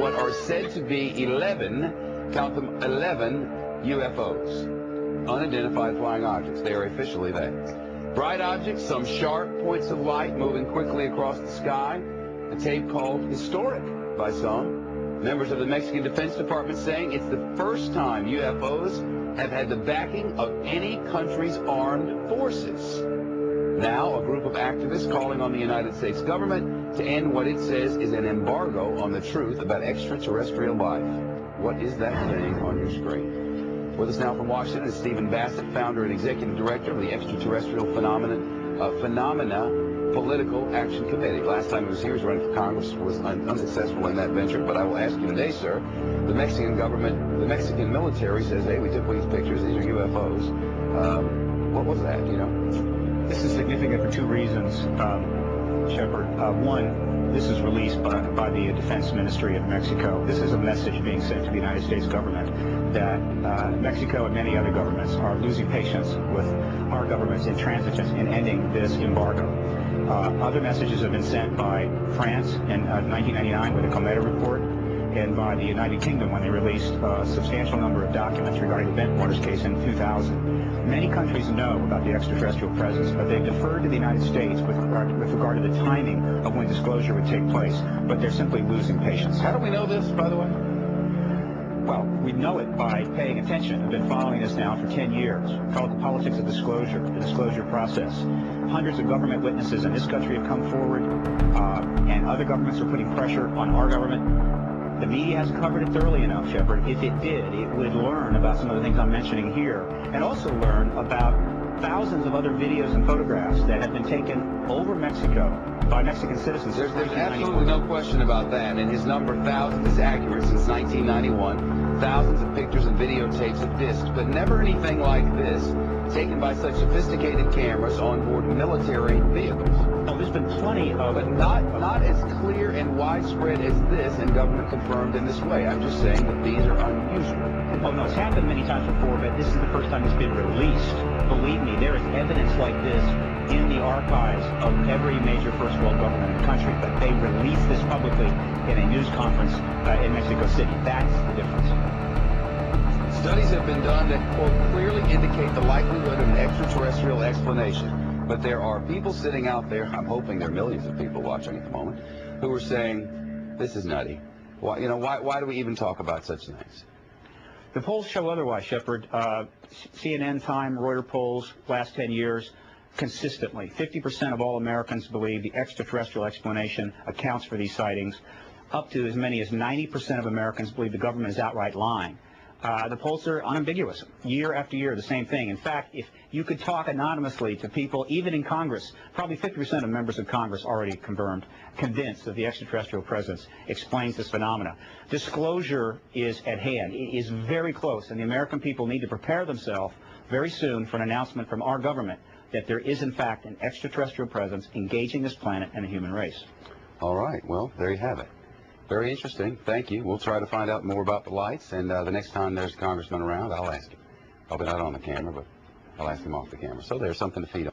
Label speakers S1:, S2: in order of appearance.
S1: what are said to be 11, count them, 11 UFOs, unidentified flying objects. They are officially they. Bright objects, some sharp points of light moving quickly across the sky. A tape called historic by some. Members of the Mexican Defense Department saying it's the first time UFOs have had the backing of any country's armed forces. Now, a group of activists calling on the United States government to end what it says is an embargo on the truth about extraterrestrial life. What is that saying on your screen? With us now from Washington is Stephen Bassett, founder and executive director of the Extraterrestrial Phenomena Political Action Committee. Last time he was here, he was running for Congress, was unsuccessful in that venture. But I will ask you today, sir, the Mexican government, the Mexican military says, hey, we took these pictures, these are UFOs. What was that, you know?
S2: This is significant for two reasons, Shepard. One, this is released by the Defense Ministry of Mexico. This is a message being sent to the United States government that Mexico and many other governments are losing patience with our government's intransigence in ending this embargo. Other messages have been sent by France in 1999 with the Cometa report, and by the United Kingdom when they released a substantial number of documents regarding the Bentwaters case in 2000. Many countries know about the extraterrestrial presence, but they've deferred to the United States with regard to the timing of when disclosure would take place, but they're simply losing patience.
S1: How do we know this, by the way?
S2: Well, we know it by paying attention. I've been following this now for 10 years. We call it the politics of disclosure, the disclosure process. Hundreds of government witnesses in this country have come forward, and other governments are putting pressure on our government. The media hasn't covered it thoroughly enough, Shepard. If it did, it would learn about some of the things I'm mentioning here, and also learn about thousands of other videos and photographs that have been taken over Mexico by Mexican citizens.
S1: There's absolutely no question about that, and his number, thousands, is accurate since 1991. Thousands of pictures and videotapes of discs, but never anything like this, taken by such sophisticated cameras on board military vehicles.
S2: Oh, there's been plenty of...
S1: But not as clear and widespread as this, and government confirmed in this way. I'm just saying that these are unusual.
S2: Oh, no, it's happened many times before, but this is the first time it's been released. Believe me, there is evidence like this in the archives of every major first world government in the country, but they release this publicly in a news conference in Mexico City. That's the difference.
S1: Studies have been done that, quote, clearly indicate the likelihood of an extraterrestrial explanation. But there are people sitting out there, I'm hoping there are millions of people watching at the moment, who are saying, this is nutty. Why do we even talk about such things?
S2: The polls show otherwise, Shepard. CNN, Time, Reuters polls, last 10 years, consistently, 50% of all Americans believe the extraterrestrial explanation accounts for these sightings. Up to as many as 90% of Americans believe the government is outright lying. The polls are unambiguous. Year after year, the same thing. In fact, if you could talk anonymously to people, even in Congress, probably 50% of members of Congress already convinced that the extraterrestrial presence explains this phenomena. Disclosure is at hand. It is very close, and the American people need to prepare themselves very soon for an announcement from our government that there is, in fact, an extraterrestrial presence engaging this planet and the human race.
S1: All right. Well, there you have it. Very interesting. Thank you. We'll try to find out more about the lights, and the next time there's a congressman around, I'll ask him. Probably not on the camera, but I'll ask him off the camera. So there's something to feed on.